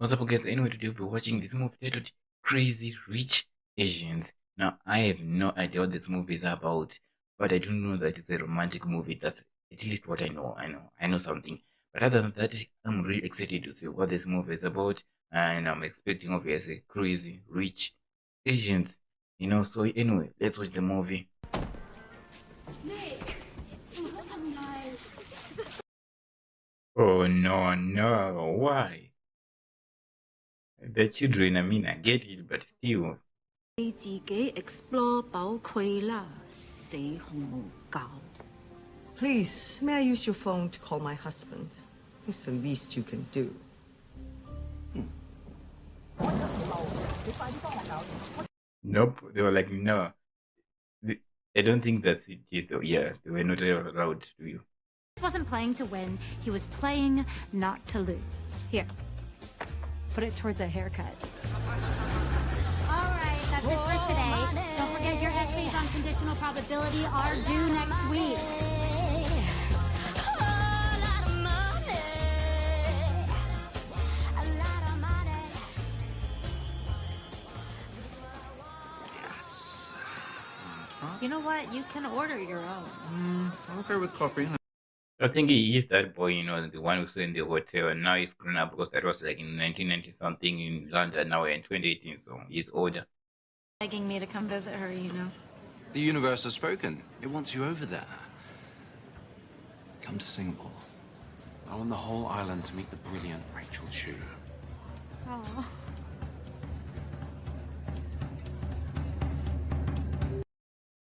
What's up, guys? Anyway, today we'll be watching this movie titled Crazy Rich Asians. Now, I have no idea what this movie is about, but I do know that it's a romantic movie. That's at least what I know. I know something. But other than that, I'm really excited to see what this movie is about, and I'm expecting obviously crazy rich Asians. So anyway, let's watch the movie. Oh no, why? The children, I get it, but still. 你自己 explore 寶佢啦，死紅無教。Please, may I use your phone to call my husband? It's the least you can do. Nope, they were like, no. I don't think that's it is though. Yeah, they were not allowed to you. He wasn't playing to win, he was playing not to lose. Here, put it towards a haircut. All right, that's it for today. Don't forget your essays on conditional probability are due next week. You know what? You can order your own. I'm okay with coffee. I think he is that boy, the one who saw in the hotel, and now he's grown up because that was like in 1990 something in London. Now we're in 2018, so he's older. Begging me to come visit her, The universe has spoken. It wants you over there. Come to Singapore. I want the whole island to meet the brilliant Rachel Chu. Oh.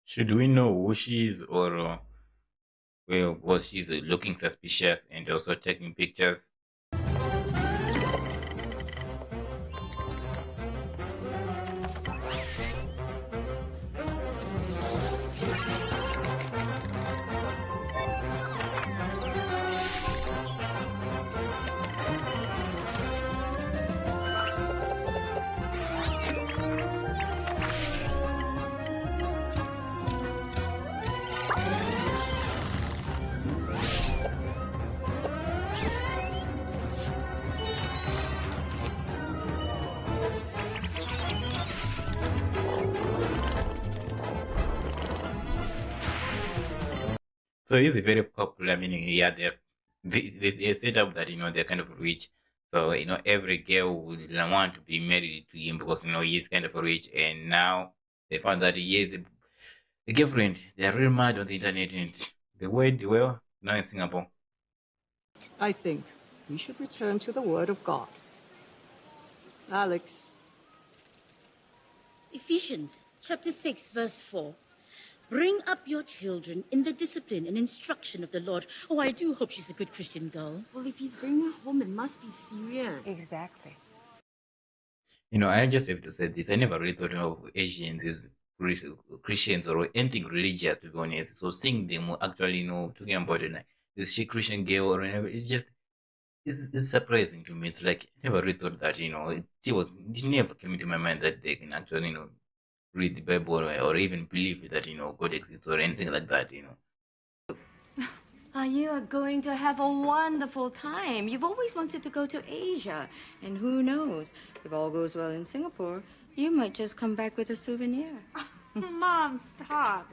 Should we know who she is, or well, was she's looking suspicious and also taking pictures? So he's very popular, meaning yeah, they set up that they're kind of rich. So every girl would want to be married to him because he's kind of rich, and now they found that he is a girlfriend. They are really mad on the internet, and the word well now in Singapore. I think we should return to the Word of God. Alex. Ephesians chapter 6, verse 4. Bring up your children in the discipline and instruction of the Lord. Oh, I do hope she's a good Christian girl. Well, if he's bringing her home, it must be serious. Exactly. I just have to say this. I never really thought of Asians as Christians or anything religious, to be honest. So seeing them actually, talking about it, like this she Christian girl or whatever, it's surprising to me. It's like I never really thought that, it never came into my mind that they can actually, read the Bible or even believe that, God exists or anything like that, You are going to have a wonderful time. You've always wanted to go to Asia. And who knows, if all goes well in Singapore, you might just come back with a souvenir. Mom, stop.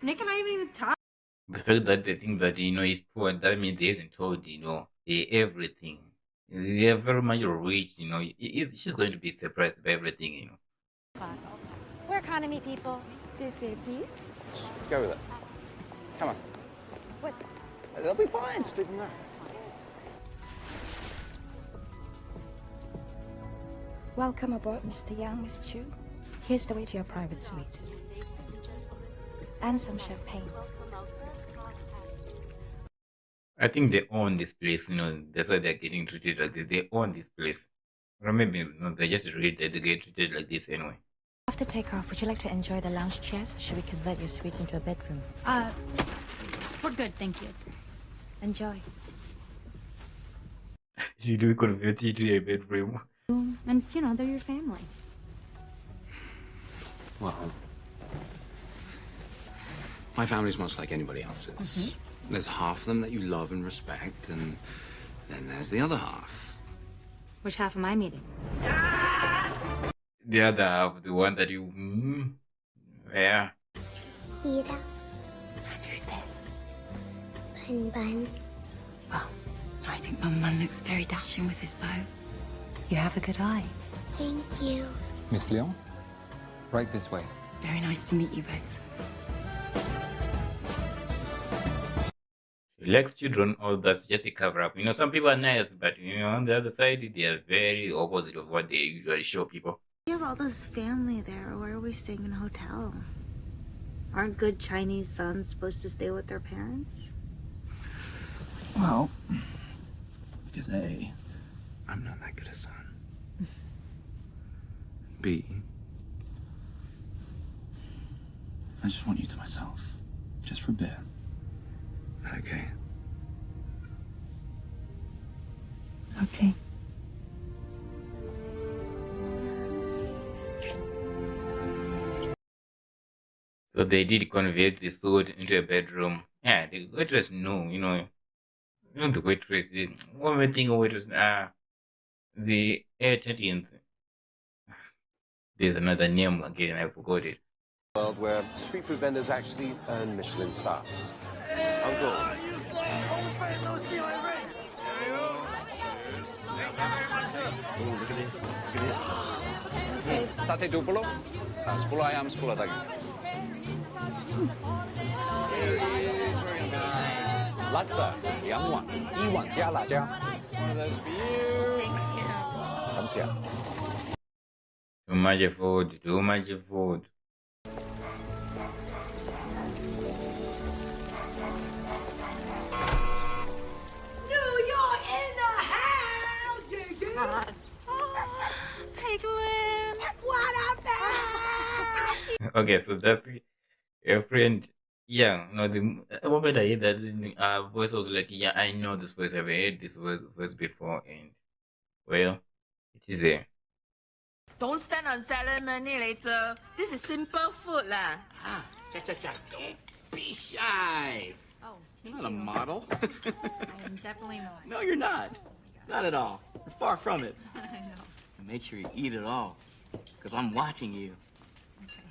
Nick and I haven't even talked. The fact that they think that, he's poor, that means he hasn't told, everything. They are very much rich, she's going to be surprised by everything, Class. We're economy people. This way, please. Go with it. Come on. What? They'll be fine. Just leave them there. Welcome aboard, Mr. Young, Miss Chu. Here's the way to your private suite. And some champagne. I think they own this place, that's why they're getting treated like this. They own this place. Or maybe they just read that they get treated like this anyway. After takeoff, would you like to enjoy the lounge chairs? Should we convert your suite into a bedroom? We're good, thank you. Enjoy. She do convert it to a bedroom. And, they're your family. Well, my family's much like anybody else's. There's half of them that you love and respect, and then there's the other half. Which half am I meeting? The other half, the one that you, yeah. Mira, And who's this? Bun Bun. Well, I think Bun Bun looks very dashing with his bow. You have a good eye. Thank you. Miss Leon, right this way. Very nice to meet you both. She likes children, all that's just a cover up. You know, some people are nice, but you know, on the other side, they are very opposite of what they usually show people. You have all this family there. Why are we staying in a hotel? Aren't good Chinese sons supposed to stay with their parents? Well, because A, I'm not that good a son. B, I just want you to myself. Just for a bit. Okay. Okay. So they did convert the sword into a bedroom. Yeah, the waitress knew, you know the waitress, one more thing of waitress, the air 13th. There's another name again, I forgot it. World where street food vendors actually earn Michelin stars. Uncle. Oh, look at this. Look at this. Sate 20, 10 ayam, 10 daging. Laksa, 2碗，1碗加辣椒。One of those for you. Thank you. 感谢。 Too much food, too much food. Piglin! What up, man? Okay, so that's your friend. Yeah, no, the moment I heard that voice, I was like, yeah, I know this voice. I've heard this voice before, and well, it is there. Don't stand on ceremony later. This is simple food lah. Cha. Don't be shy. Oh, You're not a model. I am definitely not. No, you're not. Not at all. You're far from it. I know. Make sure you eat it all, because I'm watching you.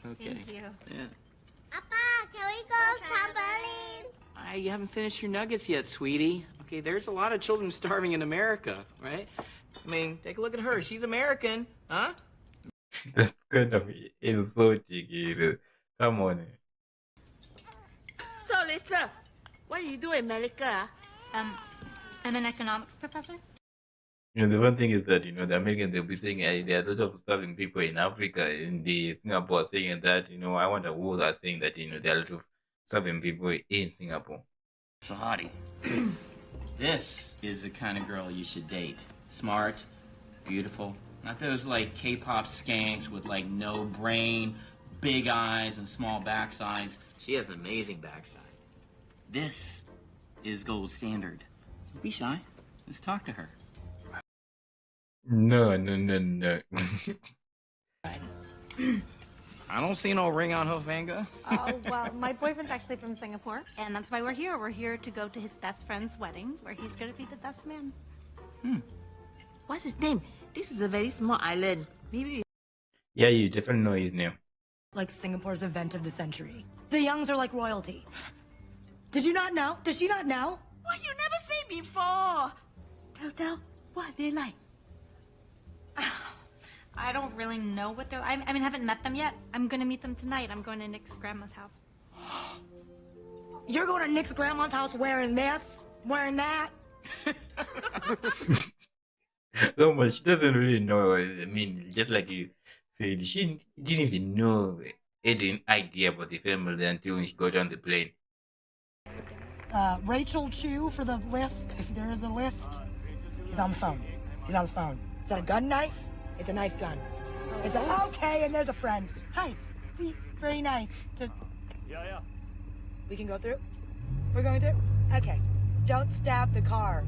Okay. Thank you. Yeah. Papa, can we go trampoline? You haven't finished your nuggets yet, sweetie. Okay, there's a lot of children starving in America, right? I mean, take a look at her. She's American, huh? That's kind of insulting. Come on. So later, what do you do in America? I'm an economics professor. You know, the one thing is that, the Americans, they'll be saying there are a lot of starving people in Africa, in the Singapore saying that, I wonder who are saying that, there are a lot of starving people in Singapore. So, Hottie, this is the kind of girl you should date. Smart, beautiful. Not those, like, K-pop skanks with, like, no brain, big eyes, and small backsides. She has an amazing backside. This is gold standard. Don't be shy. Let's talk to her. No. I don't see no ring on her finger. Oh, well, my boyfriend's actually from Singapore, and that's why we're here. We're here to go to his best friend's wedding, where he's going to be the best man. What's his name? This is a very small island. Maybe. Yeah, you definitely know his name. Like Singapore's event of the century. The Youngs are like royalty. Did you not know? Does she not know? What you never say before? Tell, what they like? I don't really know what they're... I mean, haven't met them yet. I'm going to meet them tonight. I'm going to Nick's grandma's house. You're going to Nick's grandma's house wearing this? Wearing that? No, but she doesn't really know. I mean, just like you said, she didn't even know any idea about the family until she got on the plane. Rachel Chu for the list, if there is a list. He's on the phone. Is that a gun knife? It's a knife gun. It's a... Okay, and there's a friend. Hi. Very nice to... Yeah. We can go through? We're going through? Okay. Don't stab the car.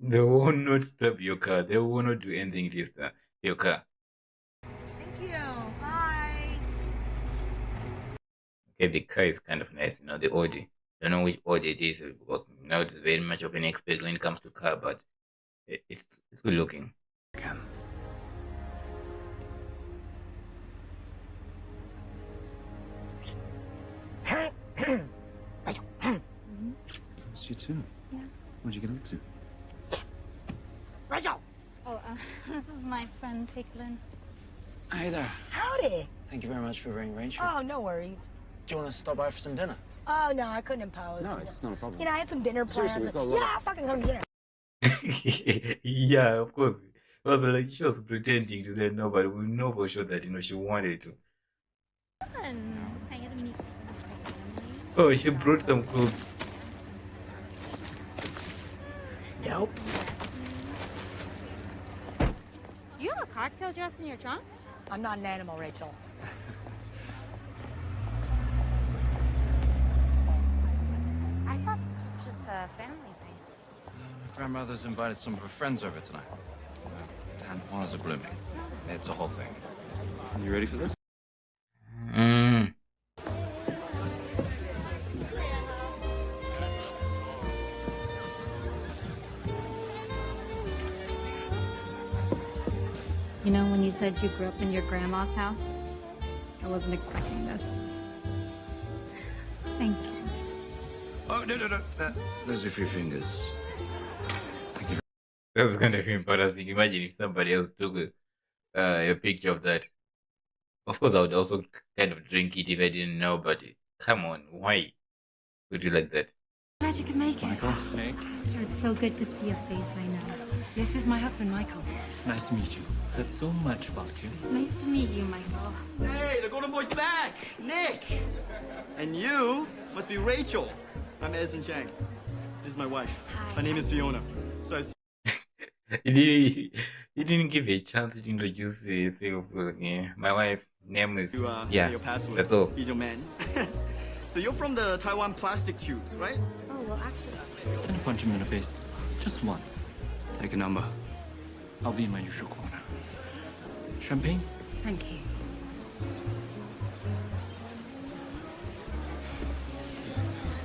They will not stab your car. They will not do anything to your car. Thank you. Bye. Okay, the car is kind of nice, the Audi. Don't know which Audi it is, because it's very much of an expert when it comes to car, but it's good looking. Again. It's you too. Yeah. What'd you get up to? Rachel! Oh, this is my friend Picklin. Hey there. Howdy! Thank you very much for bringing Rachel. Oh, no worries. Do you want to stop by for some dinner? Oh, no, I couldn't impose. No, it's not a problem. You know, I had some dinner plans. Seriously, we've got a lot. Yeah, I'll fucking come to dinner. Yeah, of course. It was like she was pretending to say no, but we know for sure that she wanted to. Fun. I gotta meet my family. Oh, she brought some clothes. Nope. You have a cocktail dress in your trunk? I'm not an animal, Rachel. I thought this was just a family thing. My grandmother's invited some of her friends over tonight. Tanjuanas are blooming. It's a whole thing. You ready for this? You know, when you said you grew up in your grandma's house, I wasn't expecting this. Thank you. Oh, no. Those are a few fingers. That was kind of embarrassing. Imagine if somebody else took a picture of that. Of course, I would also kind of drink it if I didn't know, but come on, why would you like that? Glad you could make it. Michael, hey. Sure, it's so good to see a face I know. This is my husband, Michael. Nice to meet you. Heard so much about you. Nice to meet you, Michael. Hey, the Golden Boy's back! Nick! And you must be Rachel. I'm Edison Chang. This is my wife. Hi. Her name is Fiona. So I He didn't give a chance to introduce himself. My wife name is yeah, your password. That's all. He's your man. So you're from the Taiwan plastic tubes, right? Oh, well, actually. Can I punch him in the face? Just once. Take a number. I'll be in my usual corner. Champagne? Thank you.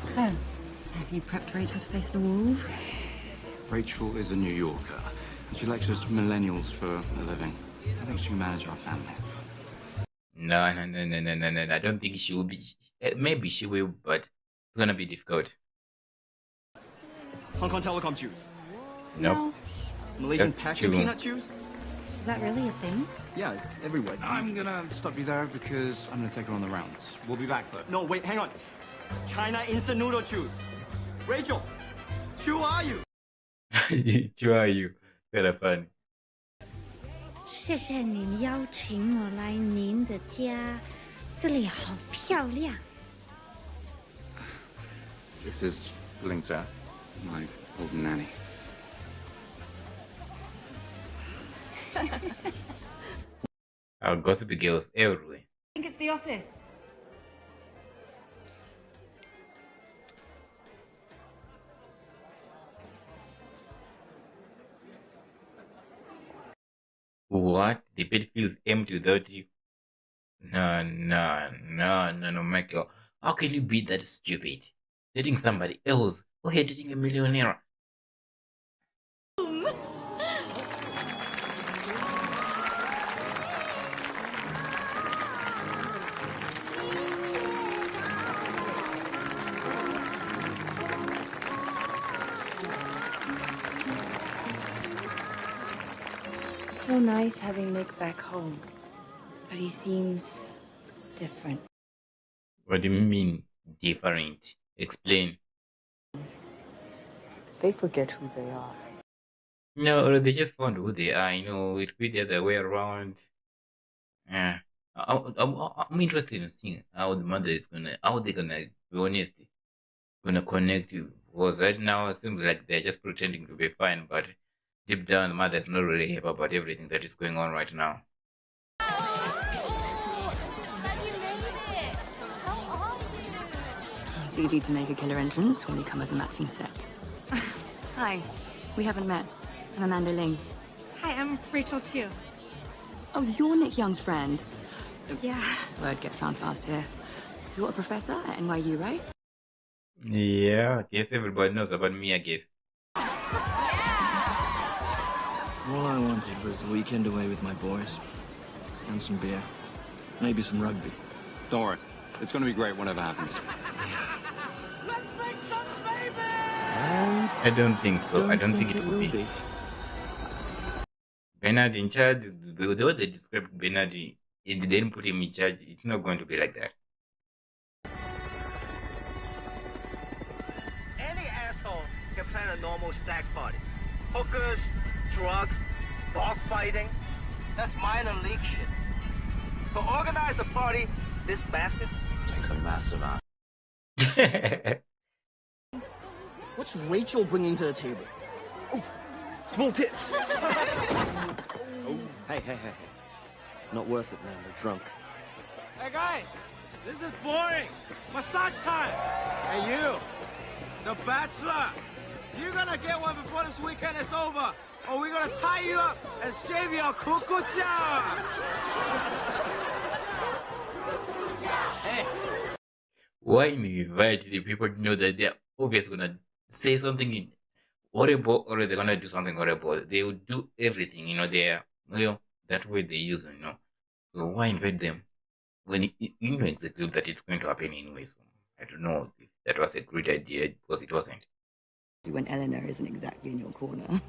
So, have you prepped Rachel to face the wolves? Rachel is a New Yorker. She lectures millennials for a living. I think she can manage our family. No. I don't think she will be. Maybe she will, but it's gonna be difficult. Hong Kong Telecom tubes. Nope. Malaysian That's passion true. peanut tubes. Is that really a thing? Yeah, it's everywhere. I'm gonna stop you there because I'm gonna take her on the rounds. We'll be back though. No, wait, hang on. China instant noodle tubes. Rachel, who are you? Who are you? Kind of funny. 谢谢您邀请我来您的家，这里好漂亮。 This is Ling Zha, my old nanny. Our gossipy girls everywhere. I think it's the office. What? The bed feels empty without you? No, Michael. How can you be that stupid? Dating somebody else or dating a millionaire? It's so nice having Nick back home, but he seems different. What do you mean, different? Explain. They forget who they are. No, or they just found who they are. It could be the other way around. Yeah. I'm interested in seeing how the mother is how they're gonna be honest, gonna connect you. Because right now it seems like they're just pretending to be fine, but deep down the mother is not really happy about everything that is going on right now. It's easy to make a killer entrance when you come as a matching set. Hi, we haven't met. I'm Amanda Ling. Hi, I'm Rachel Chu. Oh, you're Nick Young's friend. Yeah. Word gets round fast here. You're a professor at NYU, right? Yeah, I guess everybody knows about me, I guess. All I wanted was a weekend away with my boys. And some beer. Maybe some rugby. Don't worry. It's going to be great whatever happens. I don't think so. I don't think it will be. Bernard in charge, the way they described Bernard, they didn't put him in charge. It's not going to be like that. Any asshole can plan a normal stag party. Hookers, drugs, dogfighting. That's minor league shit. To organize a party, this bastard takes a massive ass. What's Rachel bringing to the table? Oh, small tits. Oh, hey. It's not worth it, man. We're drunk. Hey guys, this is boring. Massage time. Hey you, the bachelor. You're gonna get one before this weekend is over, or we're gonna tie you up and shave your kukucha. Hey. Why invite the people to know that they're obviously gonna say something horrible or they're gonna do something horrible? They will do everything, that way they use it, So why invite them when you know exactly that it's going to happen anyway? So I don't know if that was a great idea because it wasn't. When Eleanor isn't exactly in your corner.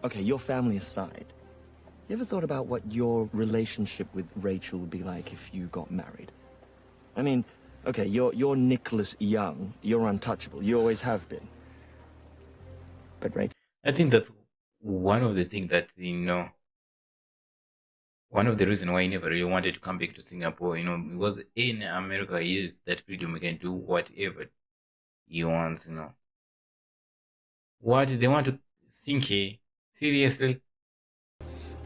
Okay, your family aside, you ever thought about what your relationship with Rachel would be like if you got married? I mean, okay, you're Nicholas Young. You're untouchable. You always have been. But Rachel... I think that's one of the things that, one of the reasons why he never really wanted to come back to Singapore, because in America, he is that freedom. He can do whatever he wants, What? They want to sink her? Seriously?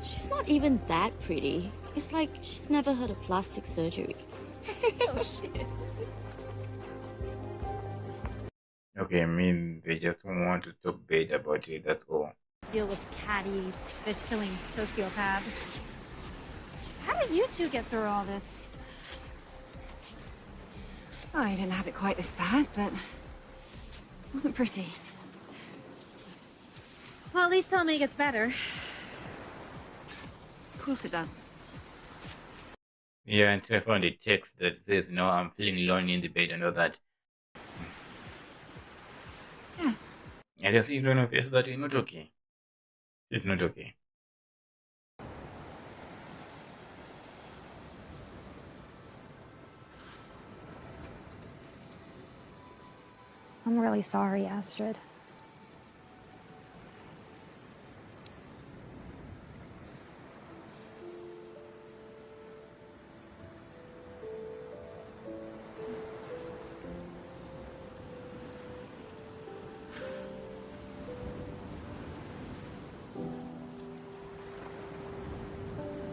She's not even that pretty. It's like she's never heard of plastic surgery. Oh, shit. Okay, I mean, they just want to talk bad about it, that's all. Deal with catty, fish-killing sociopaths. How did you two get through all this? Oh, I didn't have it quite this bad, but it wasn't pretty. Well, at least tell me it gets better. Of course it does. Yeah, until I found a text that says, I'm feeling lonely in the bed and all that. Yeah. I can see it on her face that it's not okay. It's not okay. I'm really sorry, Astrid.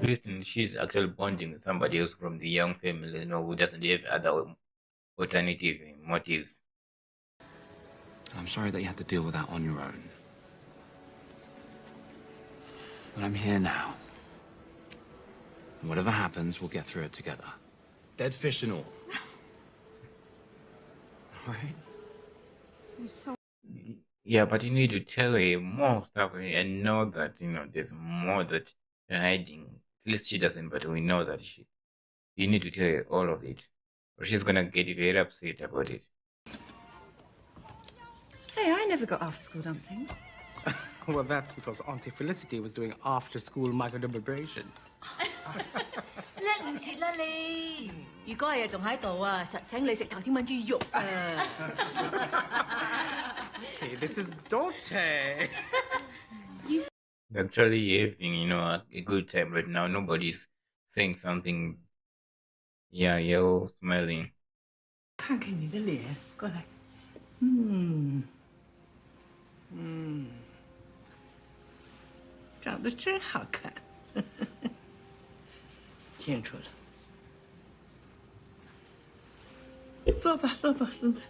Listen, she's actually bonding with somebody else from the Young family, who doesn't have other alternative motives. I'm sorry that you had to deal with that on your own. But I'm here now. And whatever happens, we'll get through it together. Dead fish and all. Right? I'm so... Yeah, but you need to tell her more stuff and know that, there's more that you're hiding. At least she doesn't, but we know that you need to tell her all of it. Or she's gonna get very upset about it. Hey, I never got after-school dumplings. Well, that's because Auntie Felicity was doing after-school microdermabrasion. 叻唔切啦你！如果阿爺仲喺度啊，實請你食頭天炆豬肉啊See, this is Dolce. Actually having, a good time right now. Nobody's saying something. Yeah, you're smiling. 看看你的脸，过来。长得真好看，见出了。坐吧，坐吧，孙子。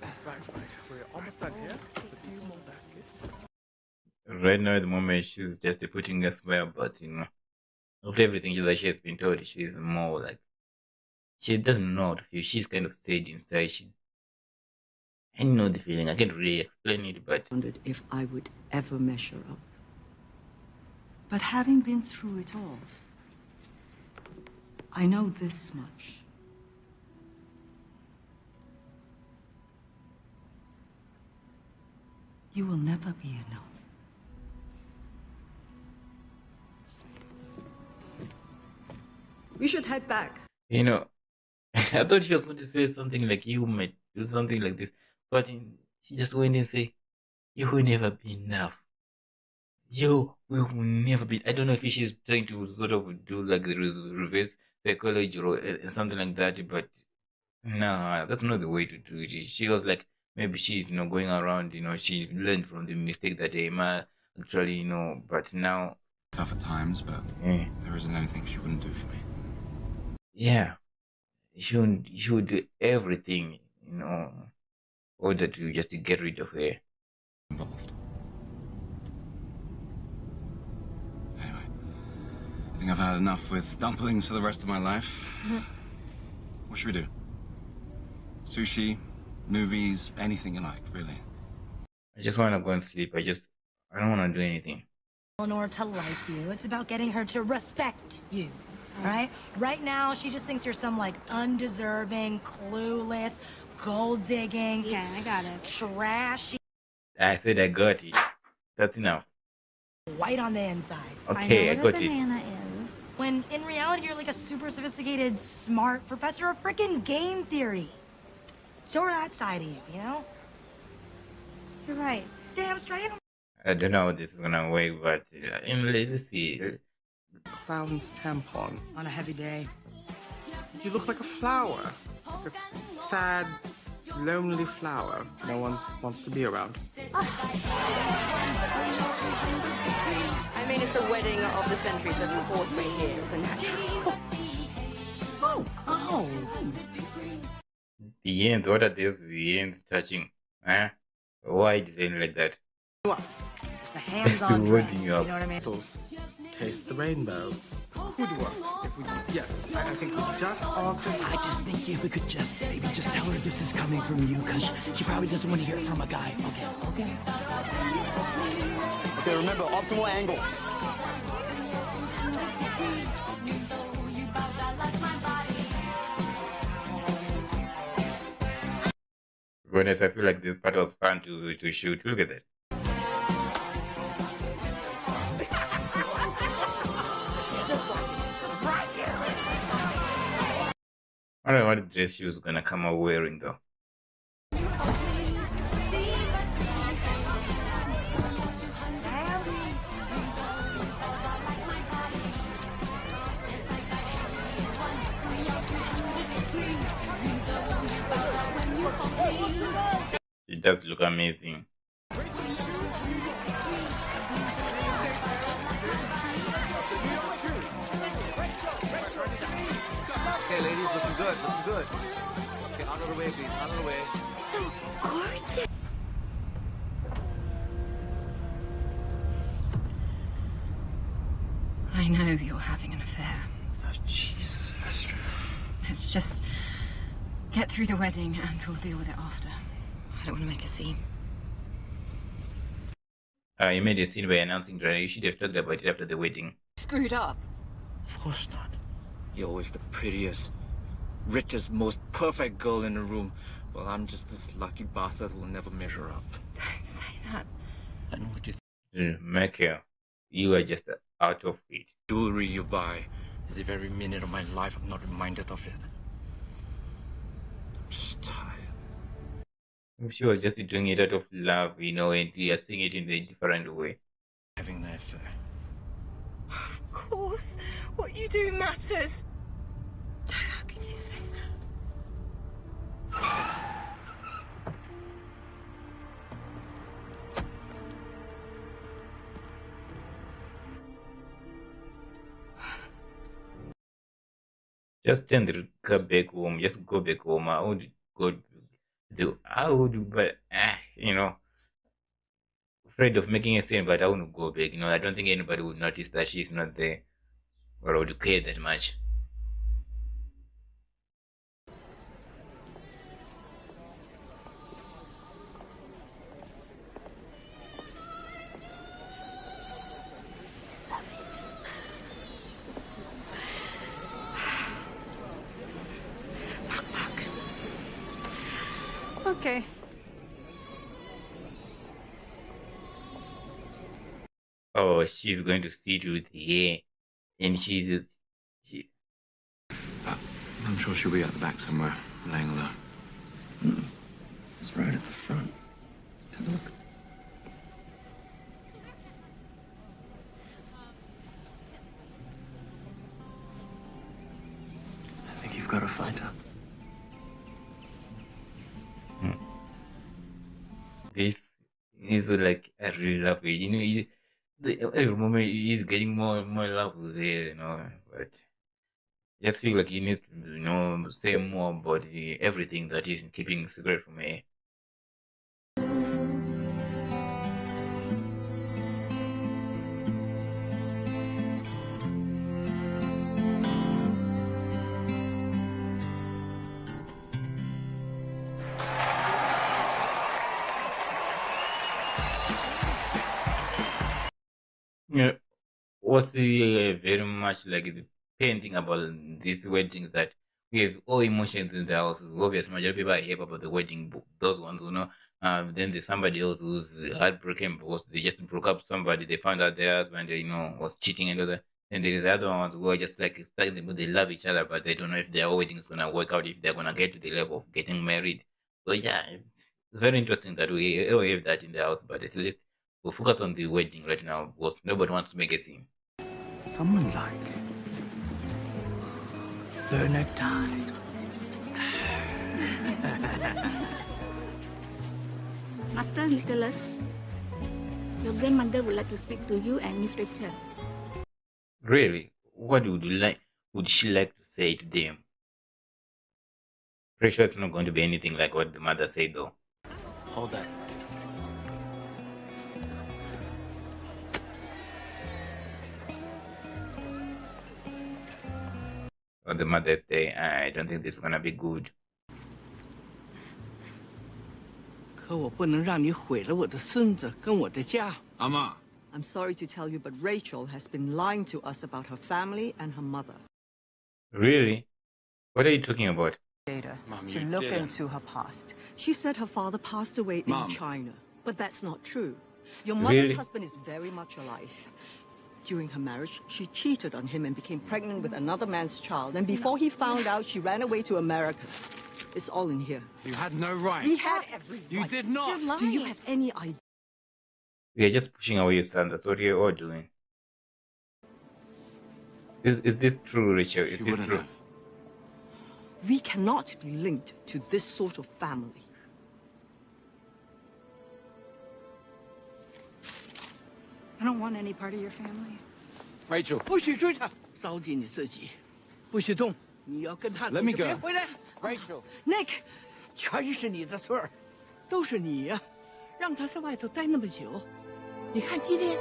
Right. We're almost done here. Just a few more baskets. Right now, at the moment, she's just putting a swear, but, after everything that she has been told, she's more like, she doesn't know what to feel. She's kind of sad inside. I know the feeling. I can't really explain it, but wondered if I would ever measure up. But having been through it all, I know this much. You will never be enough. We should head back. you know, I thought she was going to say something like you might do something like this, but she just went and say, "You will never be enough. You will never be." I don't know if she's trying to sort of do like the reverse psychology or something like that, but nah, that's not the way to do it. She was like, maybe she's going around, she learned from the mistake that Emma actually, but now. Tough at times, but there isn't anything she wouldn't do for me. Yeah, she would do everything, in order to just to get rid of her. Involved. Anyway, I think I've had enough with dumplings for the rest of my life. What should we do? Sushi, movies, anything you like, really. I just want to go and sleep. I don't want to do anything. Eleanor to like you. It's about getting her to respect you. All right? Right now, she just thinks you're some, like, undeserving, clueless, gold-digging... Yeah, I got it. ...trashy... I said I got it. That's enough. ...white on the inside. Okay, I got it. Banana is. When, in reality, you're like a super sophisticated, smart professor of frickin' game theory. Show her that side of you, you know? You're right. Damn straight. I don't know how this is gonna work, but let's see. Clown's tampon. On a heavy day. You look like a flower. Like a sad, lonely flower no one wants to be around. I mean, it's the wedding of the century, so of course we're here. The natural. Oh. The ends, what are those the ends touching? Huh? Why design like that? What? It's a hands-on dress, you know what I mean? Taste the rainbow. Could work. If we, yes, I think we just alter. I just think if we could just maybe just tell her this is coming from you, because she probably doesn't want to hear it from a guy. Okay. Okay, remember, optimal angles. To be honest, I feel like this part was fun to shoot. Look at that. I don't know what dress she was gonna come out wearing though. It does look amazing. Okay, ladies, looking good, looking good. Okay, out of the way, please, out of the way. So gorgeous. I know you're having an affair. Oh, Jesus, Esther. Let's just get through the wedding and we'll deal with it after. I don't want to make a scene. You made a scene by announcing that you should have talked about it after the wedding. Screwed up. Of course not. You're always the prettiest, richest, most perfect girl in the room. Well, I'm just this lucky bastard who will never measure up. Don't say that. I know what you think. Michael, you are just out of it. Jewelry you buy is every minute of my life I'm not reminded of it. I'm just tired. I'm sure just doing it out of love, and you are seeing it in a different way. Having that affair. Of course. What you do matters. How can you say that? Just tend to go back home. Just go back home. I would go. But afraid of making a scene. But I wouldn't go back. I don't think anybody would notice that she's not there, or would care that much. Okay. Oh, she's going to sit with here, and she. I'm sure she'll be at the back somewhere, laying low. It's right at the front. Have a look. I think you've got to find her. This is like I really love it. Every moment he's getting more and more in love with her, But just feel like he needs to, say more about everything that he's keeping secret from her. Yeah, what's the very much like the pain thing about this wedding that we have all emotions in the house. Obviously, majority of people are happy about the wedding, those ones, then there's somebody else who's heartbroken because they just broke up with somebody. They found out their husband, was cheating and all that. And there is other ones who are just like stuck. They love each other, but they don't know if their wedding is gonna work out, if they're gonna get to the level of getting married. So yeah, it's very interesting that we all have that in the house, but at least we'll focus on the wedding right now because nobody wants to make a scene. Someone like Bernard died. Master Nicholas, your grandmother would like to speak to you and Miss Rachel. Really? What would she like to say to them? Pretty sure it's not going to be anything like what the mother said though. Hold that. On the Mother's Day, I don't think this is gonna be good. 可我不能让你毁了我的孙子跟我的家。阿妈。 I'm sorry to tell you, but Rachel has been lying to us about her family and her mother. Really? What are you talking about? Mom, to look into her past. She said her father passed away in China, but that's not true. Your mother's husband is very much alive. During her marriage, she cheated on him and became pregnant with another man's child. And before he found out, she ran away to America. It's all in here. You had no right. He had every right. You did not. Do you have any idea? We are just pushing away your son. That's what you're all doing. Is this true, Rachel? Is this true? We cannot be linked to this sort of family. I don't want any part of your family. Rachel. 不许追他，糟践你自己，不许动。你要跟他走 Let me 就别 go. 回来。Rachel。Nick，全是你的错儿，都是你呀、让他在外头待那么久。你看今天。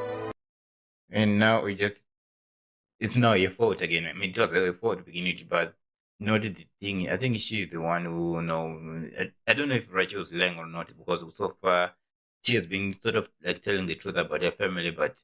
And now it's not your fault again. I mean, it was her fault beginning, but not the thing. I think she's the one who I don't know if Rachel's lying or not because so far she has been sort of like telling the truth about her family, but.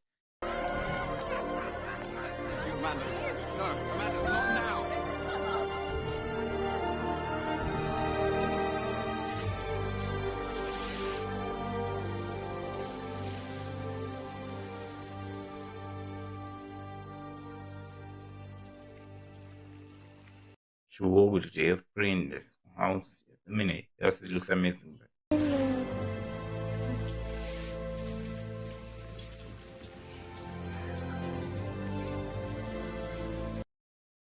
She walked to her friend's house. A minute, that looks amazing.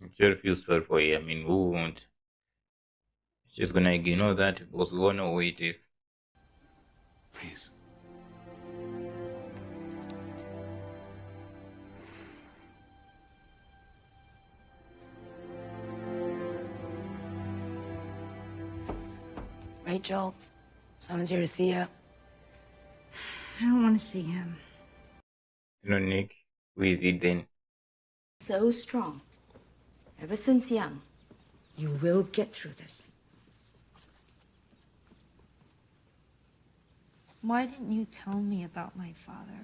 I'm sure I feel sorry for you. I mean, who won't? She's gonna ignore that because we all know who it is. Please. Rachel, someone's here to see you. I don't want to see him. It's not Nick. Who is it then? So strong. Ever since young. You will get through this. Why didn't you tell me about my father?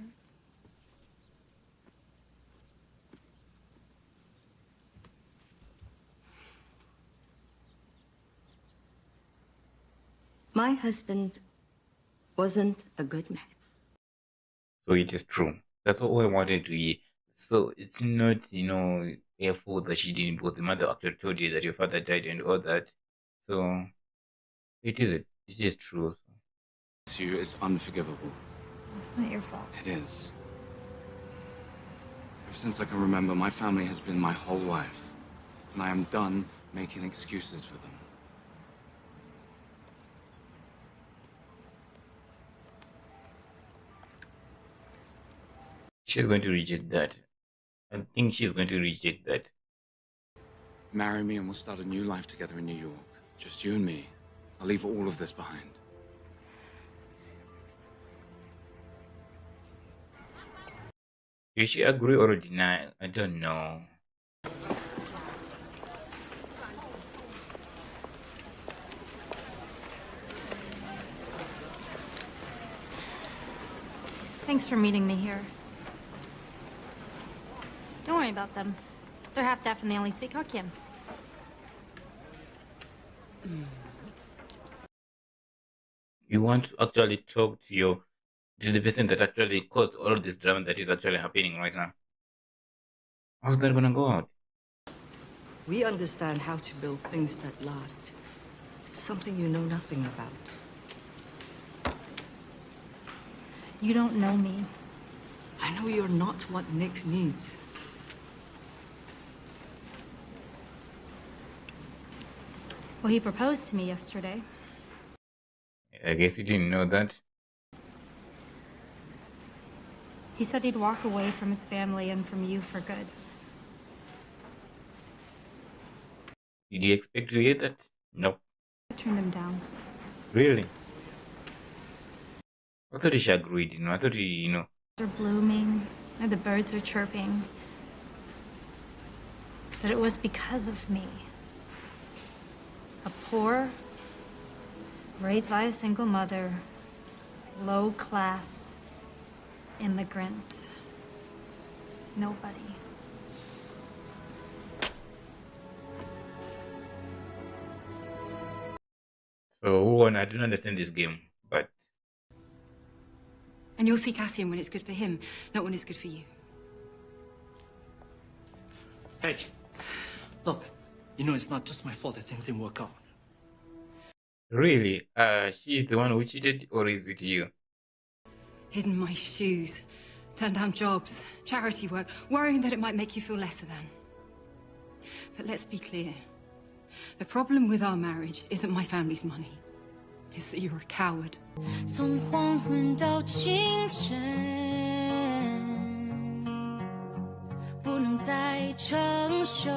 My husband wasn't a good man. So it is true. That's all I wanted to hear. So it's not, a fault that she didn't, but the mother actually told you that your father died and all that. So it is true. To you is unforgivable. It's not your fault. It is. Ever since I can remember, my family has been my whole life, and I am done making excuses for them. She's going to reject that. I think she's going to reject that. Marry me and we'll start a new life together in New York. Just you and me. I'll leave all of this behind. Did she agree or deny? I don't know. Thanks for meeting me here. Don't worry about them. They're half deaf and they only speak Hokkien. You want to actually talk to the person that actually caused all of this drama that is actually happening right now. How's that gonna go out? We understand how to build things that last. Something you know nothing about. You don't know me. I know you're not what Nick needs. Well, he proposed to me yesterday. I guess you didn't know that. He said he'd walk away from his family and from you for good. Did you expect to hear that? No. I turned him down. Really? I thought she agreed, I thought They're blooming, and the birds are chirping. That it was because of me. A poor, raised by a single mother, low-class immigrant. Nobody. So, I don't understand this game, but... And you'll see Cassian when it's good for him, not when it's good for you. Hey, look, it's not just my fault that things didn't work out. Really? She's the one who cheated, or is it you? Hidden my shoes, turned down jobs, charity work, worrying that it might make you feel lesser than. But let's be clear. The problem with our marriage isn't my family's money. It's that you're a coward. 从黄昏到清晨，不能再承受。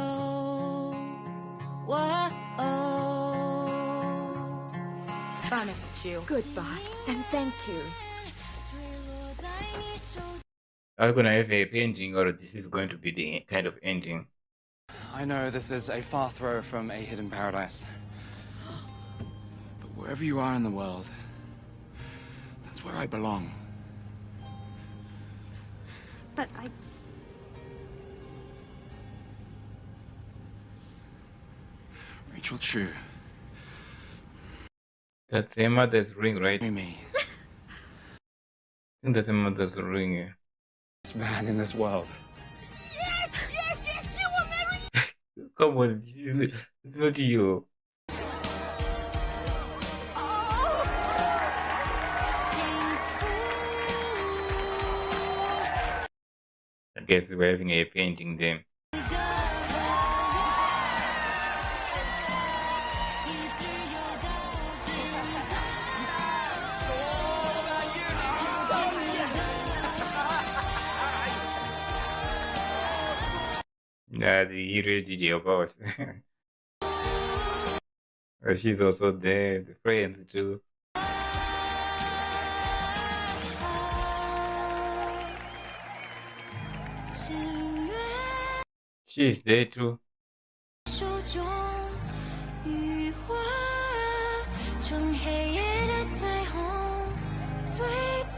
Bye, Mrs. Chu. Goodbye, and thank you. Are we gonna have a painting, or this is going to be the kind of ending? I know this is a far throw from a hidden paradise. But wherever you are in the world, that's where I belong. But I... Rachel Chu. That's her mother's ring, right? Me. I think that's her mother's ring. This man in this world. Yes, you will marry. Come on, it's not you. I guess we're having a painting then. Yeah, the hero DJ, of course. She's also there, the friends too. She's there too. 手中雨花成黑夜的彩虹，嘴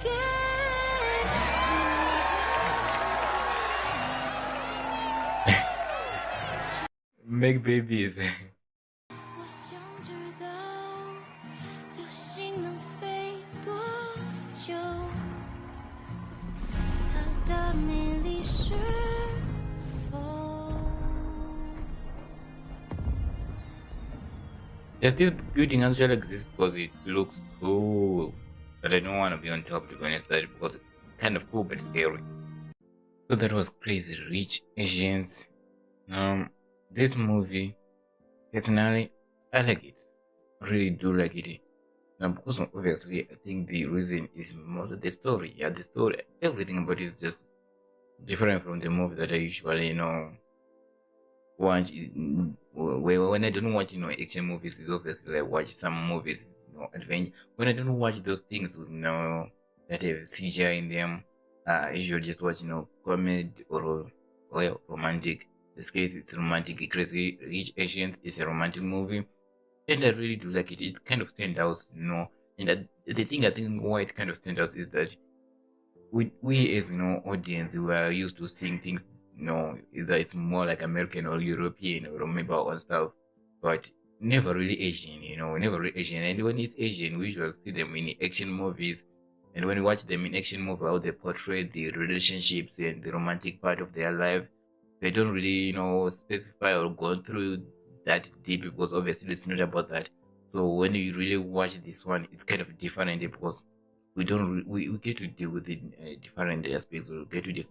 边。 Make babies. 我想知道流星 Does this building actually exist because it looks cool? But I don't want to be on top to be honest, because it's kind of cool but scary. So that was Crazy Rich Asians. This movie, personally, I like it. I really do like it. Because obviously, I think the reason is most the story. Yeah, the story, everything about it is just different from the movie that I usually, watch. When I don't watch, action movies, it's obviously I watch some movies, adventure. When I don't watch those things with, that have CGI in them, I usually just watch, comedy or romantic. In this case, it's romantic. Crazy Rich Asians is a romantic movie, and I really do like it. It kind of stands out, And the thing I think why it kind of stands out is that we as audience, we are used to seeing things, either it's more like American or European or maybe our own stuff, but never really Asian, never really Asian. And when it's Asian, we usually see them in action movies. And when we watch them in action movies, how they portray the relationships and the romantic part of their life, they don't really, specify or go through that deep, because obviously it's not about that. So when you really watch this one, it's kind of different because we get to deal with it different aspects. We get to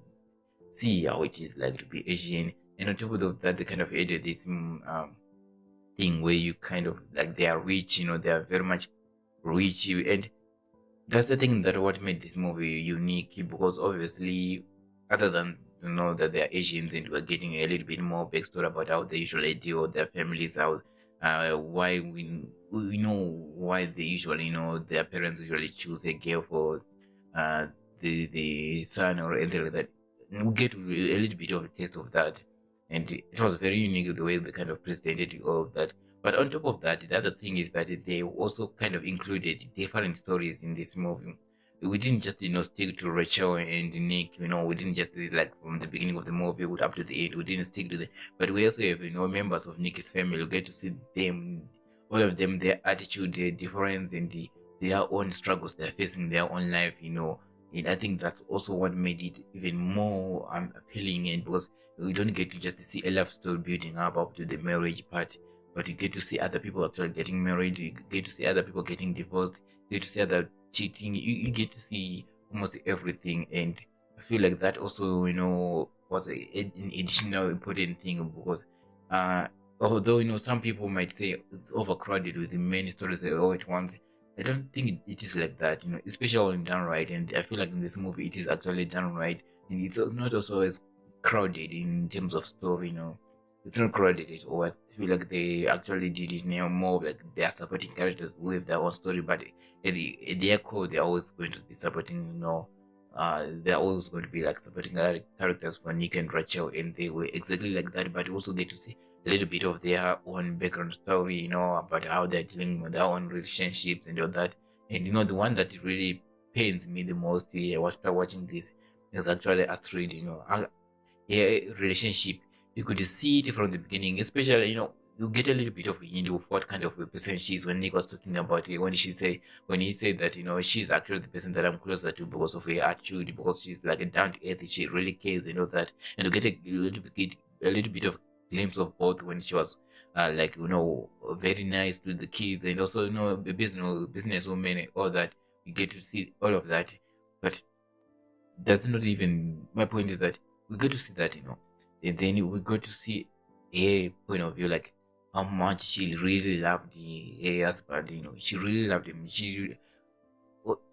see how it is like to be Asian, and on top of that, they kind of added this thing where you kind of like they are rich, they are very much rich, and that's the thing that what made this movie unique, because obviously, other than that they are Asians, and we're getting a little bit more backstory about how they usually deal with their families, how why we know why they usually, their parents usually choose a girl for the son or anything like that. And we get a little bit of a taste of that, and it was very unique the way they kind of presented all of that. But on top of that, the other thing is that they also kind of included different stories in this movie. We didn't just stick to Rachel and Nick, we didn't just like from the beginning of the movie up to the end, we didn't stick to but we also have members of Nick's family. We get to see them, all of them, their attitude, their difference, and their own struggles they're facing, their own life, and I think that's also what made it even more appealing, and because we don't get to just see a love story building up to the marriage part, but you get to see other people actually getting married, you get to see other people getting divorced, you get to see other cheating, you get to see almost everything. And I feel like that also was an additional important thing, because although some people might say it's overcrowded with the many stories all at once, I don't think it is like that, especially when done right. And I feel like in this movie it is actually done right, and it's not also as crowded in terms of story. It's not crowded at all. I feel like they actually did it more like they are supporting characters with their own story, but at their core, they're always going to be supporting, they're always going to be like supporting characters for Nick and Rachel, and they were exactly like that. But also get to see a little bit of their own background story, about how they're dealing with their own relationships and all that. And the one that really pains me the most after watching this is actually Astrid, relationship. You could see it from the beginning, especially, you get a little bit of a hint of what kind of a person she is when Nick was talking about it, when he said that, she's actually the person that I'm closer to because of her attitude, because she's like a down to earth, she really cares and all that. And you get a little bit of glimpse of both when she was very nice to the kids, and also a businesswoman and all that. You get to see all of that, but that's not even my point. Is that we get to see that, and then we got to see a point of view, like how much she really loved her husband. She really loved him. She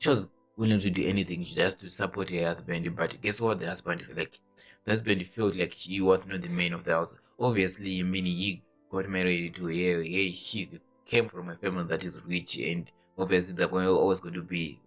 was willing to do anything just to support her husband. But guess what? The husband is like, the husband felt like she was not the man of the house. Obviously, he got married to her. She came from a family that is rich, and obviously they're always going to be,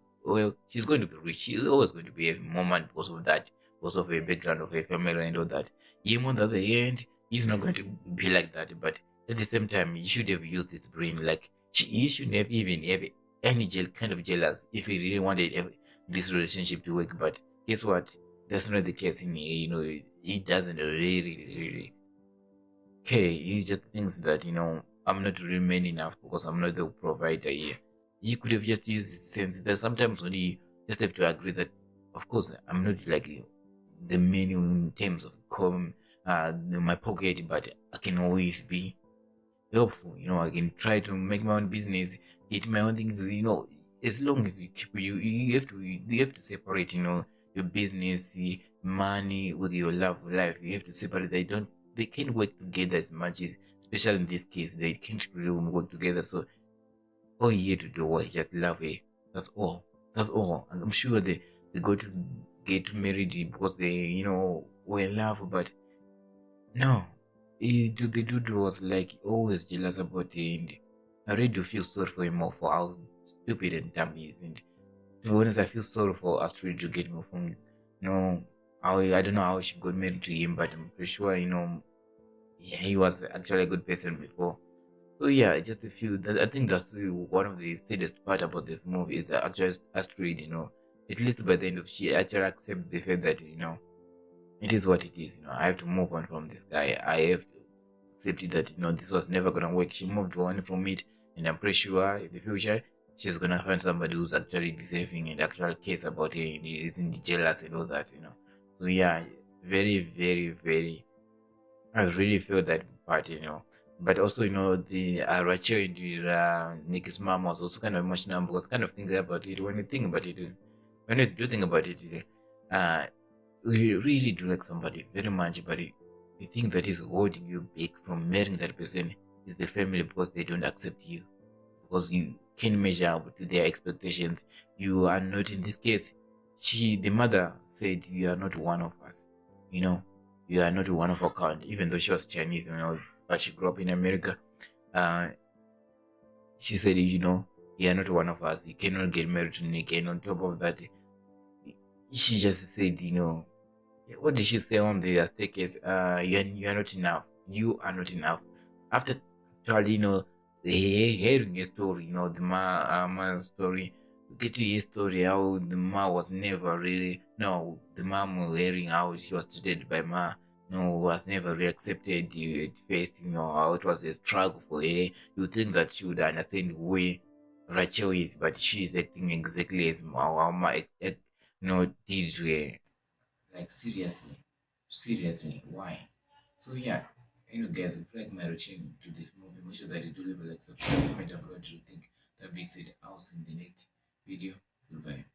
she's going to be rich. She's always going to be a woman because of that, because of her background of her family and all that. Him on the other hand, he's not going to be like that, but at the same time, he should have used his brain. Like, he shouldn't have even have any kind of jealous if he really wanted this relationship to work. But guess what? That's not the case in here. He doesn't really care. He just thinks that, I'm not really man enough because I'm not the provider here. He could have just used his sense. That sometimes when you just have to agree that, of course, I'm not like the man in terms of my pocket, but I can always be helpful. You know, I can try to make my own business, get my own things. You know, as long as you keep you have to separate. You know, your business, the money with your love life. You have to separate. They can't work together as much as, especially in this case, they can't really work together. So all you have to do was just love her. That's all. That's all. And I'm sure they go to get married because they, you know, were in love, but no. The dude was like always jealous about it, and I really do feel sorry for him more for how stupid and dumb he is. And to be honest, I feel sorry for Astrid to get more from, you know, I don't know how she got married to him, but I'm pretty sure, you know, yeah, he was actually a good person before. So yeah, just a few. I think that's one of the saddest part about this movie is that actually Astrid, you know, at least by the end of she actually accept the fact that, you know, it is what it is. You know, I have to move on from this guy. I have to accept that, you know, this was never gonna work. She moved on from it, and I'm pretty sure in the future she's gonna find somebody who's actually deserving and actually cares about her and isn't jealous and all that. You know, so yeah, very, very, very. I really feel that part. You know, but also, you know, the Rachel and Nikki's mom was also kind of emotional because kind of thinking about it. When you think about it, when you do think about it, we really do like somebody very much, but the thing that is holding you back from marrying that person is the family, because they don't accept you, because you can measure up to their expectations. You are not, in this case, the mother said, you are not one of us, you know, you are not one of our kind, even though she was Chinese, you know, but she grew up in America. She said, you know, you are not one of us, you cannot get married to Nick. And on top of that, she just said, you know, what did she say on the staircase? You are not enough. You are not enough. After actually, you know, hearing a story, you know, the ma's story, get to hear story how the ma was never really, no, the mom hearing how she was treated by ma, no, was never really accepted at first, you know, how it was a struggle for her. You think that she would understand the way Rachel is, but she is acting exactly as how ma, you know, did to her. Like seriously, why? So yeah, you know, guys, if you like my reaction to this movie, make sure that you do leave a like, subscribe, comment down below what you think. That being said, I'll see you in the next video. Goodbye.